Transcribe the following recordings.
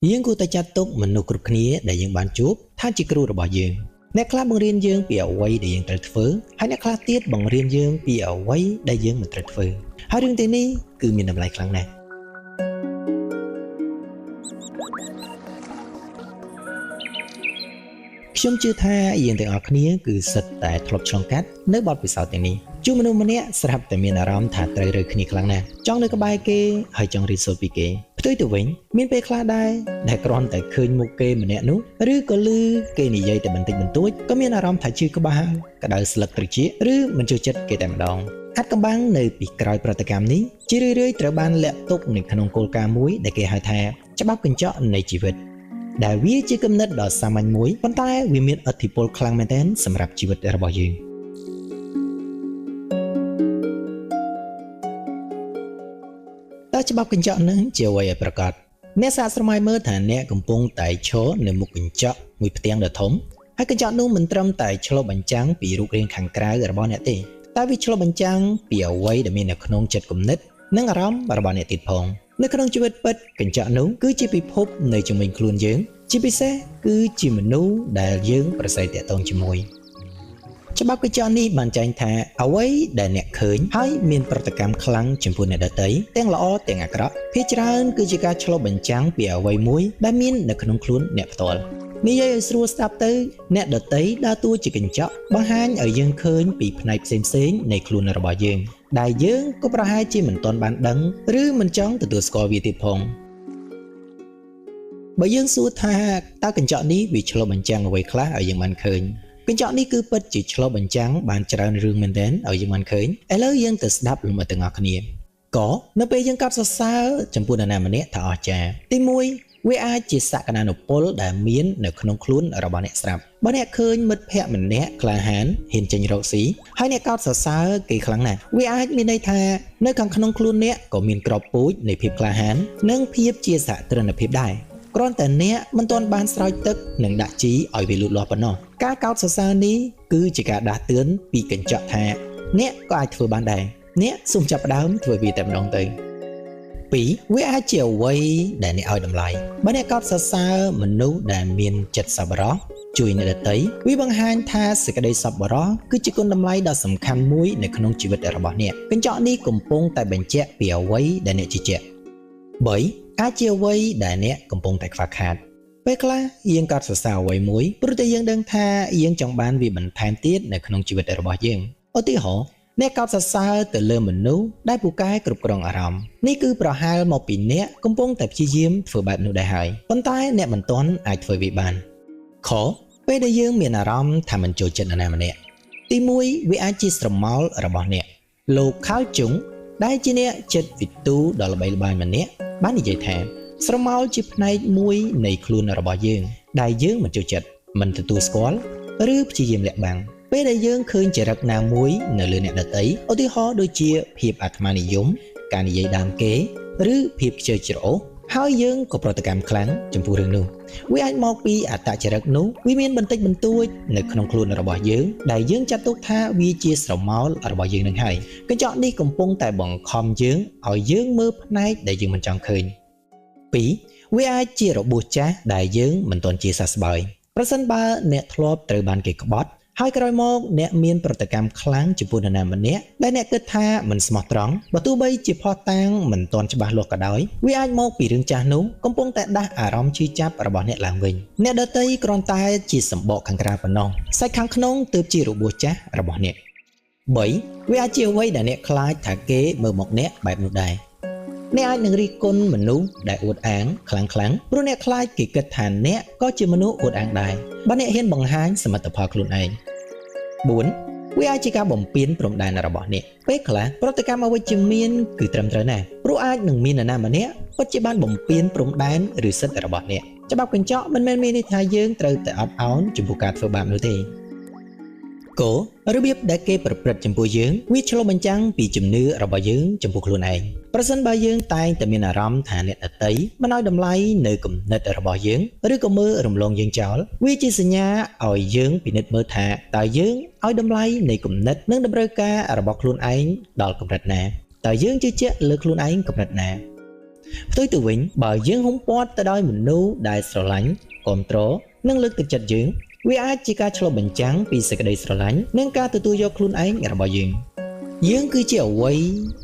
យើងគួរតែចាត់ទុកមនុស្សគ្រប់គ្នាដែលយើងបានជួបថាជាគ្រូរបស់យើងអ្នកខ្លះបង្រៀនយើងពីអ្វីដែលយើងត្រូវធ្វើហើយអ្នកខ្លះទៀតបង្រៀនយើងពីអ្វីដែលយើងមិនត្រូវធ្វើហើយរឿងទាំងនេះគឺមានតម្លៃខ្លាំងណាស់ខ្ញុំជឿថាយើងទាំងអស់គ្នាគឺសិតតែធ្លាប់ឆ្លងកាត់នៅបទពិសោធន៍ទាំងនេះជួបមនុស្សម្នាក់ស្រាប់តែមានអារម្មណ៍ថាត្រូវរើគ្នាខ្លាំងណាស់ចង់នៅក្បែរគេហើយចង់រៀនសូត្រពីគេផ្ទុយទៅវិញមានពេលខ្លះដែរដែលគ្រាន់តែឃើញមុខគេម្នាក់នោះឬក៏ឮគេនិយាយតែបន្តិចបន្តួចក៏មានអារម្មណ៍ថាជឿក្បាលក្តៅស្លឹកត្រចៀកឬមិនចូលចិត្តគេតែម្ដងអាត់កំបាំងនៅពីក្រោយប្រតិកម្មនេះជារឿយៗត្រូវបានលាក់ទុកនៅក្នុងគោលការណ៍មួយដែលគេហៅថាច្បាប់កញ្ចក់នៃជីវិតដែលវាជាគំនិតដ៏សាមញ្ញមួយប៉ុន្តែវាមានឥទ្ធិពលខ្លាំងមែនទែនសម្រាប់ជីវិតរបស់យើងតើច្បាប់កញ្ចក់នឹងជាអ្វីឲ្យប្រកាសអ្នកសាកស្រមៃមើលថាអ្នកកំពុងតែឈរនៅមុខកញ្ចក់មួយផ្ទាំងដ៏ធំហើយកញ្ចក់នោះមិនត្រឹមតែឆ្លុះបញ្ចាំងពីរូបរាងខាងក្រៅរបស់អ្នកទេតែវាឆ្លុះបញ្ចាំងពីអ្វីដែលមាននៅក្នុងចិត្តគំនិតនិងអារម្មណ៍របស់អ្នកទៀតផងនៅក្នុងជីវិតពិតកញ្ចក់នោះគឺជាពិភពនៃជំនាញខ្លួនយើងជាពិសេសគឺជាមនុស្សដែលយើងប្រស័យតាក់ទងជាមួយច្បាប់កញ្ចក់នេះបានចែងថាអ្វីដែលអ្នកឃើញហើយមានប្រតិកម្មខ្លាំងចំពោះអ្នកដទៃទាំងល្អទាំងអាក្រក់ភាគច្រើនគឺជាការឆ្លុះបញ្ចាំងពីអ្វីមួយដែលមាននៅក្នុងខ្លួនអ្នកផ្ទាល់និយាយឲ្យស្រួលស្ដាប់ទៅអ្នកដទៃដើរតួជាកញ្ចក់បង្ហាញឲ្យយើងឃើញពីផ្នែកផ្សេងៗនៃខ្លួនរបស់យើងដែលយើងក៏ប្រហែលជាមិនទាន់បានដឹងឬមិនចង់ទទួលស្គាល់វាទៀតផងបើយើងសួរថាតើកញ្ចក់នេះវាឆ្លុះបញ្ចាំងអ្វីខ្លះឲ្យយើងបានឃើញកញ្ចក់នេះគឺពិតជាឆ្លុះបញ្ចាំងបានច្រើនរឿងមែនទែនឲ្យយើងបានឃើញឥឡូវយើងទៅស្ដាប់លំអិតទាំងអស់គ្នាក៏នៅពេលយើងកោតសរសើរចំពោះនរណាម្នាក់ថាអស្ចារ្យទី1វាអាចជាសក្តានុពលដែលមាននៅក្នុងខ្លួនរបស់អ្នកស្រាប់បើអ្នកឃើញមិត្តភក្តិម្នាក់ក្លាហានហ៊ានចេញរកស៊ីហើយអ្នកកោតសរសើរគេខ្លាំងណាស់វាអាចមានន័យថានៅខាងក្នុងខ្លួនអ្នកក៏មានក្របពូជនៃភាពក្លាហាននិងភាពជាសហគ្រិនភាពដែរគ្រាន់តែអ្នកមិនទាន់បានស្រោចទឹកនិងដាក់ជីឲ្យវាលូតលាស់ប៉ុណ្ណោះការកោតសរសើរនេះគឺជាការដាស់តឿនពីកញ្ចក់ថាអ្នកក៏អាចធ្វើបានដែរអ្នកសូមចាប់ផ្ដើមធ្វើវាតែម្ដងទៅ2វាអាចជាអ្វីដែលអ្នកឲ្យតម្លៃបើអ្នកកោតសរសើរមនុស្សដែលមានចិត្តសប្បុរសជួយអ្នកដទៃវាបង្ហាញថាសេចក្តីសប្បុរសគឺជាគុណតម្លៃដ៏សំខាន់មួយនៅក្នុងជីវិតរបស់អ្នកកញ្ចក់នេះកំពុងតែបញ្ជាក់ពីអ្វីដែលអ្នកជឿជាក់3អាចជាអ្វីដែលអ្នកកំពុងតែខ្វះខាតពេលខ្លះយើងកោតសរសើរអ្វីមួយព្រោះតែយើងដឹងថាយើងចង់បានវាបន្ថែមទៀតនៅក្នុងជីវិតរបស់យើងឧទាហរណ៍អ្នកកោតសរសើរទៅលើមនុស្សដែលពូកែគ្រប់គ្រងអារម្មណ៍នេះគឺប្រហែលមកពីអ្នកកំពុងតែព្យាយាមធ្វើបែបនោះដែរហើយប៉ុន្តែអ្នកមិនទាន់អាចធ្វើវាបានខពេលដែលយើងមានអារម្មណ៍ថាមិនចូលចិត្តនរណាម្នាក់ទី1វាអាចជាស្រមោលរបស់អ្នកលោកខោជុងដែលជាអ្នកចិត្តវិទូដ៏ល្បីល្បាញម្នាក់បាននិយាយថាស្រមោលជាផ្នែកមួយនៃខ្លួនរបស់យើងដែលយើងមិនចូលចិត្តមិនទទួលស្គាល់ឬព្យាយាមលាក់បាំងពេលដែលយើងឃើញចរិតណាមួយនៅលើអ្នកដទៃឧទាហរណ៍ដូចជាភាពអាត្មានិយមការនិយាយដើមគេឬភាពខ្ជិលច្រអូសហើយយើងក៏ប្រតិកម្មខ្លាំងចំពោះរឿងនោះវាអាចមកពីអត្តចរិតនោះវាមានបន្តិចបន្តួចនៅក្នុងខ្លួនរបស់យើងដែលយើងចាត់ទុកថាវាជាស្រមោលរបស់យើងនឹងហើយកញ្ចក់នេះកំពុងតែបង្ខំយើងឲ្យយើងមើលផ្នែកដែលយើងមិនចង់ឃើញ2វាអាចជារបួសចាស់ដែលយើងមិនទាន់ជាសះស្បើយប្រសិនបើអ្នកធ្លាប់ត្រូវបានគេក្បត់ហើយក្រោយមកអ្នកមានប្រតិកម្មខ្លាំងចំពោះនរណាម្នាក់ដែលអ្នកគិតថាមិនស្មោះត្រង់បើទោះបីជាភស្តុតាងមិនទាន់ច្បាស់លាស់ក៏ដោយវាអាចមកពីរឿងចាស់នោះកំពុងតែដាស់អារម្មណ៍ឈឺចាប់របស់អ្នកឡើងវិញអ្នកដទៃគ្រាន់តែជាសម្បកខាងក្រៅប៉ុណ្ណោះសាច់ខាងក្នុងទើបជារបួសចាស់របស់អ្នក3វាអាចជាអ្វីដែលអ្នកខ្លាចថាគេមើលមកអ្នកបែបនោះដែរអ្នកអាចនឹងរិះគន់មនុស្សដែលអួតអាងខ្លាំងព្រោះអ្នកខ្លាចគេគិតថាអ្នកក៏ជាមនុស្សអួតអាងដែរបើអ្នកហ៊ានបង្ហាញសមិទ្ធផលខ្លួនឯង4វាអាចជាការបំពានព្រំដែនរបស់អ្នកពេលខ្លះប្រតិកម្មអវិជ្ជមានគឺត្រឹមត្រូវណាស់ព្រោះអាចនឹងមាននរណាម្នាក់ពិតជាបានបំពានព្រំដែនឬសិទ្ធិរបស់អ្នកច្បាប់កញ្ចក់មិនមែនមានន័យថាយើងត្រូវតែអត់ឱនចំពោះការធ្វើបាបនោះទេគោរបៀបដែលគេប្រព្រឹត្តចំពោះយើងវាឆ្លុះបញ្ចាំងពីជំនឿរបស់យើងចំពោះខ្លួនឯងប្រសិនបើយើងតែងតែមានអារម្មណ៍ថាអ្នកដទៃមិនឲ្យតម្លៃនៅគំនិតរបស់យើងឬក៏មើលរំលងយើងចោលវាជាសញ្ញាឲ្យយើងពិនិត្យមើលថាតើយើងឲ្យតម្លៃនៃគំនិតនិងតម្រូវការរបស់ខ្លួនឯងដល់កម្រិតណាតើយើងជឿជាក់លើខ្លួនឯងកម្រិតណា ផ្ទុយទៅវិញបើយើងហុំព័ទ្ធទៅដោយមនុស្សដែលស្រឡាញ់គ្រប់គ្រងនិងលើកទឹកចិត្តយើងវាអាចជាការឆ្លុះបញ្ចាំងពីសេចក្តីស្រឡាញ់និងការទទួលយកខ្លួនឯងរបស់យើងគឺជាអ្វី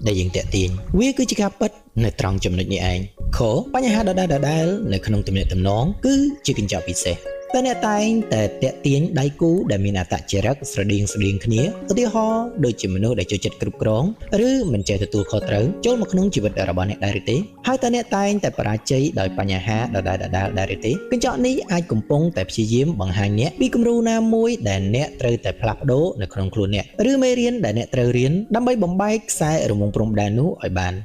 ដែលយើងតាក់ទាញវាគឺជាការពិតនៅត្រង់ចំណុចនេះឯងខបញ្ហាដដែលនៅក្នុងទំនាក់ទំនងគឺជាកញ្ចក់ពិសេសតែអ្នកតែងតែតាក់ទាញដៃគូដែលមានអត្តចរិតស្រដៀងគ្នាឧទាហរណ៍ដូចជាមនុស្សដែលចូលចិត្តគ្រប់គ្រងឬមិនចេះទទួលខុសត្រូវចូលមកក្នុងជីវិតរបស់អ្នកដែរឬទេហើយតើអ្នកតែងតែបរាជ័យដោយបញ្ហាដដែលដែរឬទេកញ្ចក់នេះអាចកំពុងតែព្យាយាមបង្ហាញអ្នកពីគំរូណាមួយដែលអ្នកត្រូវតែផ្លាស់ប្ដូរនៅក្នុងខ្លួនអ្នកឬមេរៀនដែលអ្នកត្រូវរៀនដើម្បីបំបែកខ្សែរង្វង់ព្រំដែននោះឲ្យបាន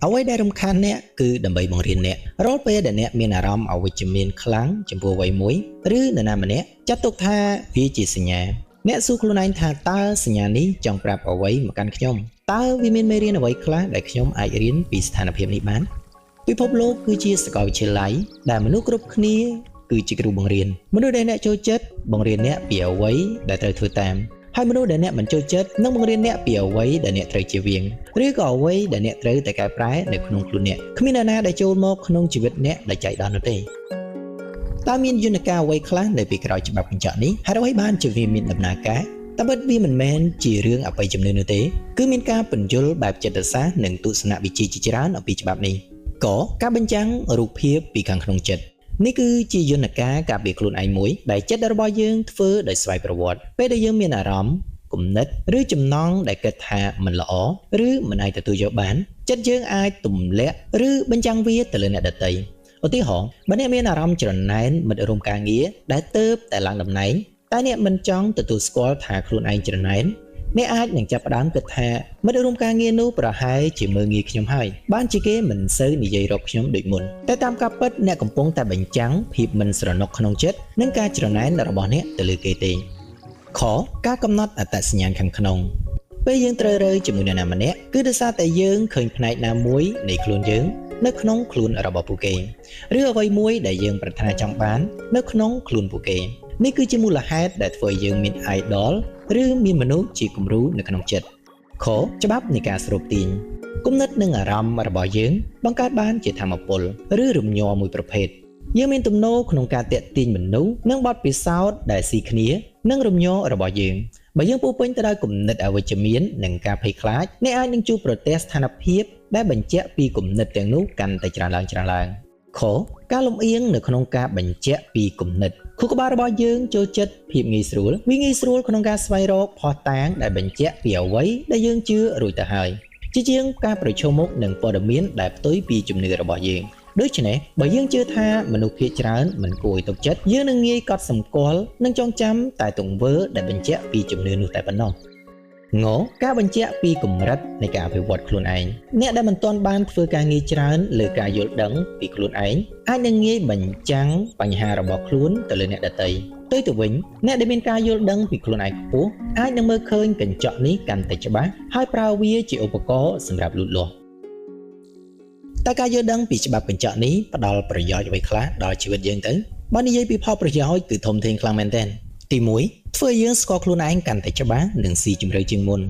អ្វីដែលរំខានអ្នកគឺដើម្បីបង្រៀនអ្នករាល់ពេលដែលអ្នកមានអារម្មណ៍អវិជ្ជមានខ្លាំងចំពោះអ្វីមួយឬនរណាម្នាក់ចាត់ទុកថាវាជាសញ្ញាអ្នកសួរខ្លួនឯងថាតើសញ្ញានេះចង់ប្រាប់អ្វីមកកាន់ខ្ញុំតើវាមានមេរៀនអ្វីខ្លះដែលខ្ញុំអាចរៀនពីស្ថានភាពនេះបានពិភពលោកគឺជាសាកលវិទ្យាល័យដែលមនុស្សគ្រប់គ្នាគឺជាគ្រូបង្រៀនមនុស្សដែលអ្នកចូលចិត្តបង្រៀនអ្នកពីអ្វីដែលត្រូវធ្វើតាមហើយមនុស្សដែលអ្នកមិនចូលចិត្តនឹងបង្រៀនអ្នកពីអ្វីដែលអ្នកត្រូវជៀសវាងឬក៏អ្វីដែលអ្នកត្រូវតែកែប្រែនៅក្នុងខ្លួនអ្នកគ្មាននរណាដែលចូលមកក្នុងជីវិតអ្នកដែលចៃដន្យនោះទេតើមានយន្តការអ្វីខ្លះនៅពីក្រោយច្បាប់កញ្ចក់នេះហេតុអ្វីបានជាវាមានដំណើរការតែពិតវាមិនមែនជារឿងអបិយជំនឿនោះទេគឺមានការពន្យល់បែបចិត្តសាស្ត្រនិងទស្សនវិជ្ជាជាច្រើនអំពីច្បាប់នេះក៏ការបញ្ចាំងរូបភាពពីខាងក្នុងចិត្តនេះគឺជាយន្តការការពារខ្លួនឯងមួយដែលចិត្តរបស់យើងធ្វើដោយស្វ័យប្រវត្តិពេលដែលយើងមានអារម្មណ៍គំនិតឬចំណង់ដែលគិតថាមិនល្អឬមិនអាចទទួលយកបានចិត្តយើងអាចទម្លាក់ឬបញ្ចាំងវាទៅលើអ្នកដទៃឧទាហរណ៍បើអ្នកមានអារម្មណ៍ច្រណែនមិត្តរួមការងារដែលទើបតែឡើងតំណែងតែអ្នកមិនចង់ទទួលស្គាល់ថាខ្លួនឯងច្រណែនអ្នកអាចនឹងចាប់ផ្ដើមគិតថាមិត្តរួមការងារនោះប្រហែលជាមើលងាយខ្ញុំហើយបានជាគេមិនសូវនិយាយរកខ្ញុំដូចមុនតែតាមការពិតអ្នកកំពុងតែបញ្ចាំងភាពមិនស្រណុកក្នុងចិត្តនិងការច្រណែនរបស់អ្នកទៅលើគេទេខការកំណត់អត្តសញ្ញាណខាងក្នុងពេលយើងត្រូវរើជាមួយនរណាម្នាក់គឺដោយសារតែយើងឃើញផ្នែកណាមួយនៃខ្លួនយើងនៅក្នុងខ្លួនរបស់ពួកគេឬអ្វីមួយដែលយើងប្រាថ្នាចង់បាននៅក្នុងខ្លួនពួកគេនេះគឺជាមូលហេតុដែលធ្វើឲ្យយើងមាន idol ឬមានមនុស្សជាគំរូនៅក្នុងចិត្តខច្បាប់នៃការស្រូបទាញគំនិតនិងអារម្មណ៍របស់យើងបង្កើតបានជាធម្មពលឬរំញ័រមួយប្រភេទយើងមានទំនោរក្នុងការតាក់ទាញមនុស្សនិងបទពិសោធន៍ដែលស៊ីគ្នានឹងរំញ័ររបស់យើងបើយើងពោរពេញទៅដោយគំនិតអវិជ្ជមាននិងការភ័យខ្លាចអ្នកអាចនឹងជួបប្រទះស្ថានភាពដែលបញ្ជាក់ពីគំនិតទាំងនោះកាន់តែច្រើនឡើងខការលំអៀងនៅក្នុងការបញ្ជាក់ពីគំនិតខួរក្បាលរបស់យើងចូលចិត្តភាពងាយស្រួលវាងាយស្រួលក្នុងការស្វែងរកភស្តុតាងដែលបញ្ជាក់ពីអ្វីដែលយើងជឿរួចទៅហើយជាជាងការប្រឈមមុខនឹងព័ត៌មានដែលផ្ទុយពីជំនឿរបស់យើងដូច្នេះបើយើងជឿថាមនុស្សភាគច្រើនមិនគួរឲ្យទុកចិត្តយើងនឹងងាយកត់សម្គាល់និងចងចាំតែទង្វើដែលបញ្ជាក់ពីជំនឿនោះតែប៉ុណ្ណោះការបញ្ជាក់ពីកម្រិតនៃការអភិវឌ្ឍខ្លួនឯងអ្នកដែលមិនទាន់បានធ្វើការងារច្រើនលើការយល់ដឹងពីខ្លួនឯងអាចនឹងងាយបញ្ចាំងបញ្ហារបស់ខ្លួនទៅលើអ្នកដទៃទៅវិញអ្នកដែលមានការយល់ដឹងពីខ្លួនឯងខ្ពស់អាចនឹងមើលឃើញកញ្ចក់នេះកាន់តែច្បាស់ហើយប្រើវាជាឧបករណ៍សម្រាប់លូតលាស់តែការយល់ដឹងពីច្បាប់កញ្ចក់នេះផ្ដល់ប្រយោជន៍អ្វីខ្លះដល់ជីវិតយើងទៅបើនិយាយពីផលប្រយោជន៍គឺធំធេងខ្លាំងមែនទែនទី1ធ្វើឲ្យយើងស្គាល់ខ្លួនឯងកាន់តែច្បាស់និងស៊ីជម្រៅជាងមុន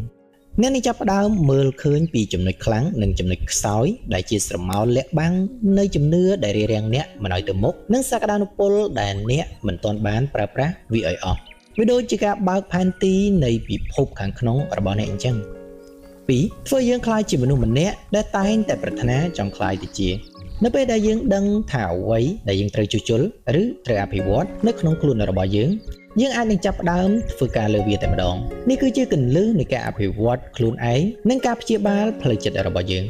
អ្នកនឹងចាប់ផ្ដើមមើលឃើញពីចំណុចខ្លាំងនិងចំណុចខ្សោយដែលជាស្រមោលលាក់បាំងនៅជំនឿដែលរារាំងអ្នកមិនឲ្យទៅមុខនិងសក្តានុពលដែលអ្នកមិនទាន់បានប្រើប្រាស់វាឲ្យអស់វាដូចជាការបើកផែនទីនៃពិភពខាងក្នុងរបស់អ្នកអញ្ចឹង2ធ្វើយើងខ្លាចជាមនុស្សម្នាក់ដែលតែងតែប្រាថ្នាចង់ខ្លាយទៅជានៅពេលដែលយើងដឹងថាអ្វីដែលយើងត្រូវជួសជុលឬត្រូវអភិវឌ្ឍនៅក្នុងខ្លួនរបស់យើងអាចនឹងចាប់ផ្ដើមធ្វើការលើវាតែម្ដងនេះគឺជាគន្លឹះនៃការអភិវឌ្ឍខ្លួនឯងនិងការព្យាបាលផ្លូវចិត្តរបស់យើង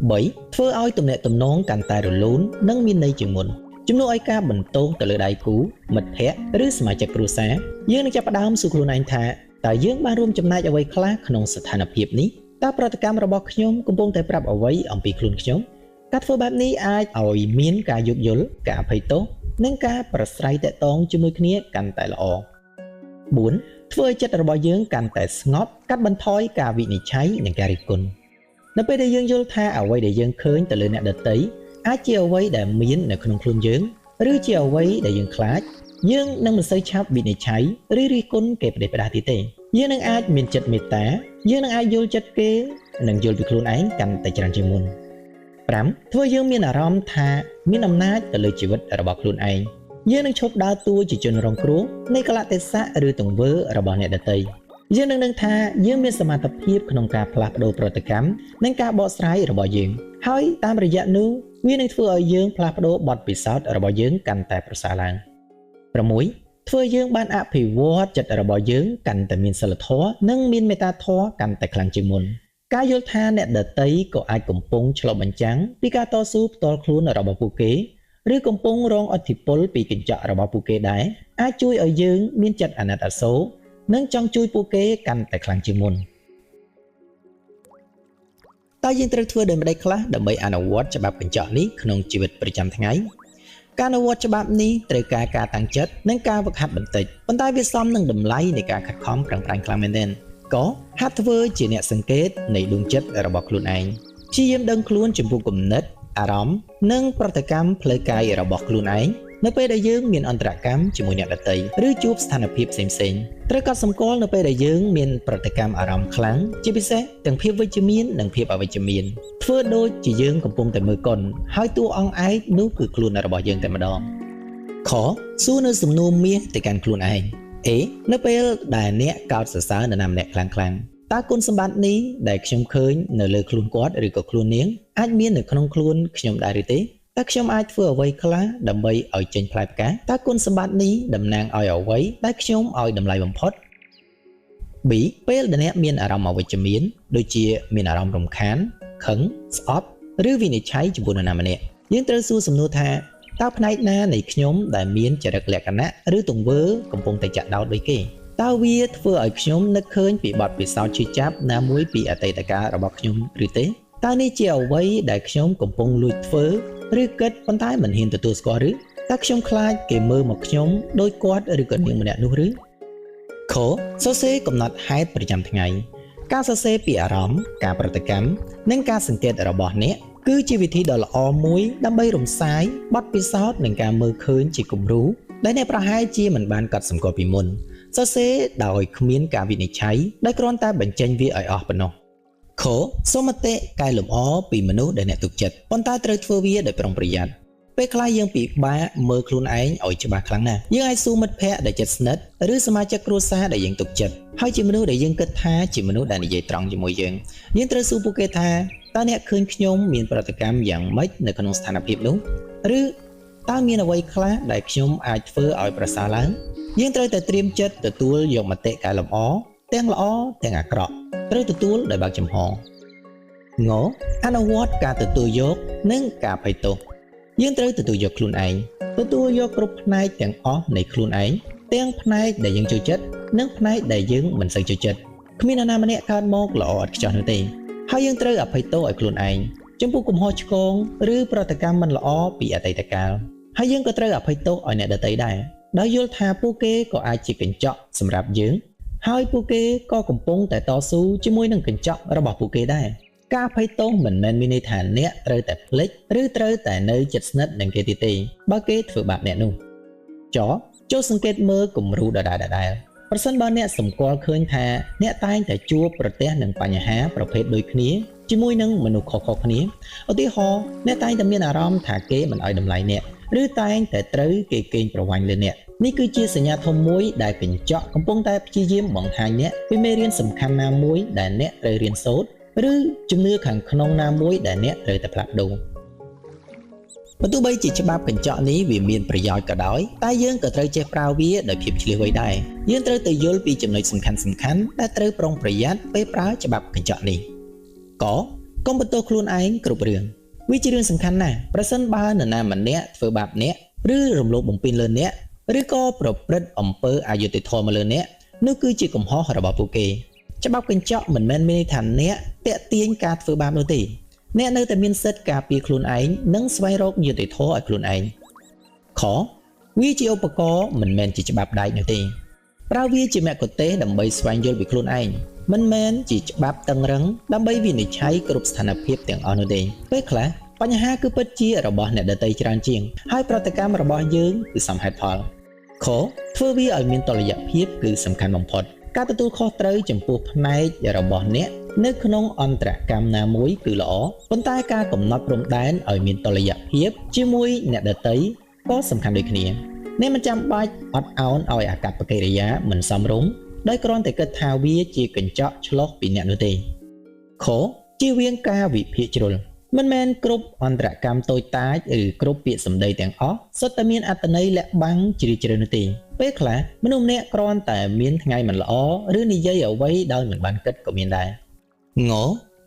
3ធ្វើឲ្យទំនាក់ទំនងកាន់តែរលូននិងមានន័យជាងមុនជំនួសឲ្យការបន្តោងទៅលើដៃគូមិត្តភ័ក្តិឬសមាជិកគ្រួសារយើងនឹងចាប់ផ្ដើមសួរខ្លួនឯងថាតើយើងបានរួមចំណែកអ្វីខ្លះក្នុងស្ថានភាពនេះតើប្រតិកម្មរបស់ខ្ញុំកំពុងតែប្រាប់អ្វីអំពីខ្លួនខ្ញុំការធ្វើបែបនេះអាចឲ្យមានការយោគយល់ការអភ័យទោសនិងការប្រស្រ័យទាក់ទងជាមួយគ្នាកាន់តែល្អ4ធ្វើឲ្យចិត្តរបស់យើងកាន់តែស្ងប់កាត់បន្ថយការវិនិច្ឆ័យនិងការរិះគន់នៅពេលដែលយើងយល់ថាអ្វីដែលយើងឃើញទៅលើអ្នកដទៃអាចជាអ្វីដែលមាននៅក្នុងខ្លួនយើងឬជាអ្វីដែលយើងខ្លាចយើងនឹងមិនសូវឆាប់វិនិច្ឆ័យឬរិះគន់គេផ្ដេសផ្ដាសទៀតទេយើងនឹងអាចមានចិត្តមេត្តាយើងនឹងអាចយល់ចិត្តគេនិងយល់ពីខ្លួនឯងកាន់តែច្រើនជាងមុន 5ធ្វើយើងមានអារម្មណ៍ថាមានអំណាចទៅលើជីវិតរបស់ខ្លួនឯងយើងនឹងឈប់ដើរតួជាជនរងគ្រោះនៃកលៈទេសៈឬទង្វើរបស់អ្នកដទៃយើងនឹងដឹងថាយើងមានសមត្ថភាពក្នុងការផ្លាស់ប្ដូរប្រតិកម្មនិងការបកស្រាយរបស់យើងហើយតាមរយៈនោះវានឹងធ្វើឲ្យយើងផ្លាស់ប្ដូរបទពិសោធន៍របស់យើងកាន់តែប្រសើរឡើង6ធ្វើយើងបានអភិវឌ្ឍចិត្តរបស់យើងកាន់តែមានសីលធម៌និងមានមេត្តាធម៌កាន់តែខ្លាំងជាងមុនការយល់ថាអ្នកដទៃក៏អាចកំពុងឆ្លុះបញ្ចាំងពីការតស៊ូផ្ទាល់ខ្លួនរបស់ពួកគេឬកំពុងរងឥទ្ធិពលពីកញ្ចក់របស់ពួកគេដែរអាចជួយឲ្យយើងមានចិត្តអាណិតអាសូរនិងចង់ជួយពួកគេកាន់តែខ្លាំងជាងមុនតើយើងត្រូវធ្វើដូចម្តេចខ្លះដើម្បីអនុវត្តច្បាប់កញ្ចក់នេះក្នុងជីវិតប្រចាំថ្ងៃការអនុវត្តច្បាប់នេះត្រូវការការតាំងចិត្តនិងការហ្វឹកហាត់បន្តិចប៉ុន្តែវាសមនឹងតម្លៃនៃការខិតខំប្រឹងប្រែងខ្លាំងមែនទែនក៏ហាត់ធ្វើជាអ្នកសង្កេតនៃដួងចិត្តរបស់ខ្លួនឯងព្យាយាមដឹងខ្លួនចំពោះគំនិតអារម្មណ៍និងប្រតិកម្មផ្លូវកាយរបស់ខ្លួនឯងនៅពេលដែលយើងមានអន្តរកម្មជាមួយអ្នកដទៃឬជួបស្ថានភាពផ្សេងៗត្រូវកត់សម្គាល់នៅពេលដែលយើងមានប្រតិកម្មអារម្មណ៍ខ្លាំងជាពិសេសទាំងភាពវិជ្ជមាននិងភាពអវិជ្ជមានធ្វើដូចជាយើងកំពុងតែមើលកុនហើយតួអង្គឯកនោះគឺខ្លួនរបស់យើងតែម្ដងខសួរនៅសំណួរមាសទៅកាន់ខ្លួនឯងអេនៅពេលដែលអ្នកកោតសរសើរនរណាម្នាក់ខ្លាំងៗតើគុណសម្បត្តិនេះដែលខ្ញុំឃើញនៅលើខ្លួនគាត់ឬក៏ខ្លួននាងអាចមាននៅក្នុងខ្លួនខ្ញុំដែរឬទេតើខ្ញុំអាចធ្វើអ្វីខ្លះដើម្បីឲ្យចេញផ្លែផ្កាតើគុណសម្បត្តិនេះតំណាងឲ្យអ្វីដែលខ្ញុំឲ្យតម្លៃបំផុត B ពេលដែលអ្នកមានអារម្មណ៍អវិជ្ជមានដូចជាមានអារម្មណ៍រំខានខឹងស្អប់ឬវិនិច្ឆ័យចំពោះនរណាម្នាក់យើងត្រូវសួរសំណួរថាតើផ្នែកណានៃខ្ញុំដែលមានចរិតលក្ខណៈឬទង្វើកំពុងតែចាក់ដោតដូចគេតើវាធ្វើឲ្យខ្ញុំនឹកឃើញពីបទពិសោធន៍ឈឺចាប់ណាមួយពីអតីតកាលរបស់ខ្ញុំឬទេតើនេះជាអ្វីដែលខ្ញុំកំពុងលួចធ្វើឬគិតប៉ុន្តែមិនហ៊ានទទួលស្គាល់ឬតើខ្ញុំខ្លាចគេមើលមកខ្ញុំដោយគាត់ឬក៏នាងម្នាក់នោះឬខសរសេរកំណត់ហេតុប្រចាំថ្ងៃការសរសេរពីអារម្មណ៍ការប្រតិកម្មនិងការសង្កេតរបស់អ្នកគឺជាវិធីដ៏ល្អមួយដើម្បីរំសាយបទពិសោធន៍និងការមើលឃើញជាគំរូដែលអ្នកប្រហែលជាមិនបានកត់សម្គាល់ពីមុនសរសេរដោយគ្មានការវិនិច្ឆ័យដោយគ្រាន់តែបញ្ចេញវាឲ្យអស់ប៉ុណ្ណោះខសូមមតិកែលម្អពីមនុស្សដែលអ្នកទុកចិត្តប៉ុន្តែត្រូវធ្វើវាដោយប្រុងប្រយ័ត្នពេលខ្លះយើងពិបាកមើលខ្លួនឯងឲ្យច្បាស់ខ្លាំងណាស់យើងអាចសួរមិត្តភ័ក្តិដែលជិតស្និទ្ធឬសមាជិកគ្រួសារដែលយើងទុកចិត្តហើយជាមនុស្សដែលយើងគិតថាជាមនុស្សដែលនិយាយត្រង់ជាមួយយើងត្រូវសួរពួកគេថាតើអ្នកឃើញខ្ញុំមានប្រតិកម្មយ៉ាងម៉េចនៅក្នុងស្ថានភាពនោះឬតើមានអ្វីខ្លះដែលខ្ញុំអាចធ្វើឲ្យប្រសើរឡើងយើងត្រូវតែត្រៀមចិត្តទទួលយកមតិកែលម្អទាំងល្អទាំងអាក្រក់ត្រូវទទួលដោយបើកចំហងអនុវត្តការទទួលយកនិងការភ័យទោសយើងត្រូវទទួលយកខ្លួនឯងទទួលយកគ្រប់ផ្នែកទាំងអស់នៃខ្លួនឯងទាំងផ្នែកដែលយើងចូលចិត្តនិងផ្នែកដែលយើងមិនសូវចូលចិត្តគ្មាននរណាម្នាក់កើតមកល្អឥតខ្ចោះនោះទេហើយយើងត្រូវអភ័យទោសឲ្យខ្លួនឯងចំពោះកំហុសឆ្គងឬប្រតិកម្មមិនល្អពីអតីតកាលហើយយើងក៏ត្រូវអភ័យទោសឲ្យអ្នកដទៃដែរដោយយល់ថាពួកគេក៏អាចជាកញ្ចក់សម្រាប់យើងហើយពួកគេក៏កំពុងតែតស៊ូជាមួយនឹងកញ្ចក់របស់ពួកគេដែរការភ័យទោសមិនមែនមានន័យថាអ្នកត្រូវតែភ្លេចឬត្រូវតែនៅជិតស្និទ្ធនឹងគេទៀតទេបើគេធ្វើបាបអ្នកនោះចូលសង្កេតមើលគំរូដដែលប្រសិនបើអ្នកសម្គាល់ឃើញថាអ្នកតែងតែជួបប្រទះនឹងបញ្ហាប្រភេទដូចគ្នាជាមួយនឹងមនុស្សខុសៗគ្នាឧទាហរណ៍អ្នកតែងតែមានអារម្មណ៍ថាគេមិនឲ្យតម្លៃអ្នកឬតែងតែត្រូវគេកេងប្រវ័ញ្ចលើអ្នកនេះគឺជាសញ្ញាធំមួយដែលកញ្ចក់កំពុងតែព្យាយាមបង្ហាញអ្នកពីមេរៀនសំខាន់ណាមួយដែលអ្នកត្រូវរៀនសូត្រឬជំនឿខាងក្នុងណាមួយដែលអ្នកត្រូវតែផ្លាស់ប្ដូរបើទោះបីជាច្បាប់កញ្ចក់នេះវាមានប្រយោជន៍ក៏ដោយតែយើងក៏ត្រូវចេះប្រើវាដោយភាពឆ្លៀសវៃដែរយើងត្រូវទៅយល់ពីចំណុចសំខាន់ដែលត្រូវប្រុងប្រយ័ត្នពេលប្រើច្បាប់កញ្ចក់នេះកុំបន្ទោសខ្លួនឯងគ្រប់រឿងវាជារឿងសំខាន់ណាស់ប្រសិនបើនរណាម្នាក់ធ្វើបាបអ្នកឬរំលោភបំពានលើអ្នកឬក៏ប្រព្រឹត្តអំពើអយុត្តិធម៌មកលើអ្នកនោះគឺជាកំហុសរបស់ពួកគេច្បាប់កញ្ចក់មិនមែនមានន័យថាអ្នកតាក់ទាញការធ្វើបាបនោះទេអ្នកនៅតែមានសិទ្ធិការពារខ្លួនឯងនិងស្វែងរកយុត្តិធម៌ឲ្យខ្លួនឯងវាជាឧបករណ៍មិនមែនជាច្បាប់ដែកនោះទេប្រើវាជាមគ្គុទ្ទេសក៍ដើម្បីស្វែងយល់ពីខ្លួនឯងមិនមែនជាច្បាប់តឹងរឹងដើម្បីវិនិច្ឆ័យគ្រប់ស្ថានភាពទាំងអស់នោះទេពេលខ្លះបញ្ហាគឺពិតជារបស់អ្នកដទៃច្រើនជាងហើយប្រតិកម្មរបស់យើងគឺសមហេតុផលធ្វើវាឲ្យមានតុល្យភាពគឺសំខាន់បំផុតការទទួលខុសត្រូវចំពោះផ្នែករបស់អ្នក នៅក្នុងអន្តរកម្មណាមួយគឺល្អប៉ុន្តែការកំណត់ព្រំដែនឲ្យមានតុល្យភាពជាមួយអ្នកដទៃក៏សំខាន់ដូចគ្នាអ្នកមិនចាំបាច់អត់ឱនឲ្យអាកប្បកិរិយាមិនសមរម្យដោយគ្រាន់តែគិតថាវាជាកញ្ចក់ឆ្លុះពីអ្នកនោះទេខជៀសវាងការវិភាគជ្រុលមិនមែនគ្រប់អន្តរកម្មតូចតាចឬគ្រប់ពាក្យសម្ដីទាំងអស់សុទ្ធតែមានអត្ថន័យលាក់បាំងជ្រាលជ្រៅនោះទេពេលខ្លះមនុស្សម្នាក់គ្រាន់តែមានថ្ងៃមិនល្អឬនិយាយអ្វីដោយមិនបានគិតក៏មានដែរង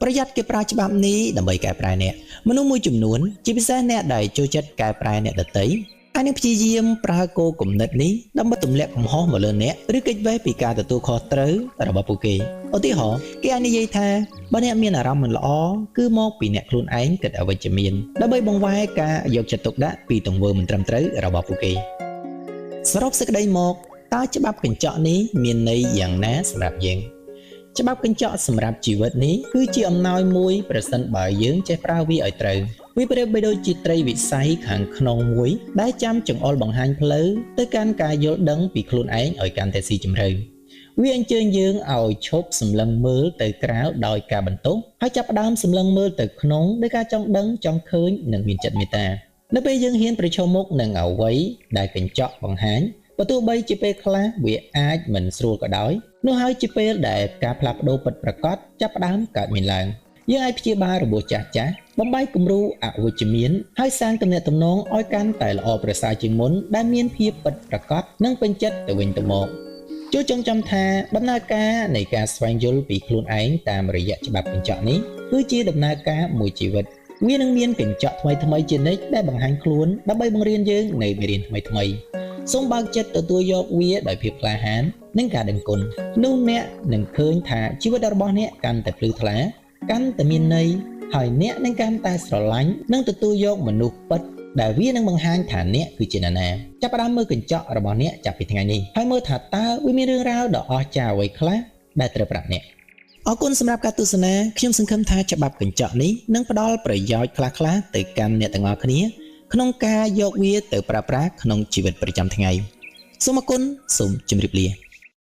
ប្រយ័ត្នគេប្រើច្បាប់នេះដើម្បីកែប្រែអ្នកមនុស្សមួយចំនួនជាពិសេសអ្នកដែលចូលចិត្តកែប្រែអ្នកដទៃហើយនឹងព្យាយាមប្រើគោលគំនិតនេះដើម្បីទម្លាក់កំហុសមកលើអ្នកឬគេចវេះពីការទទួលខុសត្រូវរបស់ពួកគេឧទាហរណ៍គេអាចនិយាយថាបើអ្នកមានអារម្មណ៍មិនល្អគឺមកពីអ្នកខ្លួនឯងគិតអវិជ្ជមានដើម្បីបង្វែរការយកចិត្តទុកដាក់ពីទង្វើមិនត្រឹមត្រូវរបស់ពួកគេសរុបសេចក្តីមកតើច្បាប់កញ្ចក់នេះមានន័យយ៉ាងណាសម្រាប់យើងច្បាប់កញ្ចក់សម្រាប់ជីវិតនេះគឺជាអំណោយមួយប្រសិនបើយើងចេះប្រើវាឲ្យត្រូវវាប្រៀបបីដូចជាត្រីវិស័យខាងក្នុងមួយដែលចាំចង្អុលបង្ហាញផ្លូវទៅកាន់ការយល់ដឹងពីខ្លួនឯងឲ្យកាន់តែស៊ីជម្រៅវាអញ្ជើញយើងឲ្យឈប់សម្លឹងមើលទៅក្រៅដោយការបន្ទោសហើយចាប់ផ្ដើមសម្លឹងមើលទៅក្នុងដោយការចង់ដឹងចង់ឃើញនិងមានចិត្តមេត្តានៅពេលយើងហ៊ានប្រឈមមុខនឹងអ្វីដែលកញ្ចក់បង្ហាញបើទោះបីជាពេលខ្លះវាអាចមិនស្រួលក៏ដោយនោះហើយជាពេលដែលការផ្លាស់ប្ដូរពិតប្រាកដចាប់ផ្ដើមកើតមានឡើងយើងអាចព្យាបាលរបួសចាស់បំបែកគំរូអវិជ្ជមានហើយសាងទំនាក់ទំនងឲ្យកាន់តែល្អប្រសើរជាងមុនដែលមានភាពពិតប្រាកដនិងពេញចិត្តទៅវិញទៅមកចូលចងចាំថាដំណើរការនៃការស្វែងយល់ពីខ្លួនឯងតាមរយៈច្បាប់កញ្ចក់នេះគឺជាដំណើរការមួយជីវិតវានឹងមានកញ្ចក់ថ្មីៗជានិច្ចដែលបង្ហាញខ្លួនដើម្បីបង្រៀនយើងនៅមេរៀនថ្មីៗសូមបើកចិត្តទទួលយកវាដោយភាពក្លាហាននិងការដឹងគុណនោះអ្នកនឹងឃើញថាជីវិតរបស់អ្នកកាន់តែភ្លឺថ្លាកាន់តែមានន័យហើយអ្នកនឹងកាន់តែស្រឡាញ់និងទទួលយកមនុស្សពិតដែលវានឹងបង្ហាញថាអ្នកគឺជានរណាចាប់ផ្ដើមមើលកញ្ចក់របស់អ្នកចាប់ពីថ្ងៃនេះហើយមើលថាតើវាមានរឿងរ៉ាវដ៏អស្ចារ្យអ្វីខ្លះដែលត្រូវប្រាប់អ្នកអរគុណសម្រាប់ការទស្សនាខ្ញុំសង្ឃឹមថាច្បាប់កញ្ចក់នេះនឹងផ្ដល់ប្រយោជន៍ខ្លះៗទៅកាន់អ្នកទាំងអស់គ្នាក្នុងការយកវាទៅប្រើប្រាស់ក្នុងជីវិតប្រចាំថ្ងៃសូមអរគុណសូមជម្រាបលា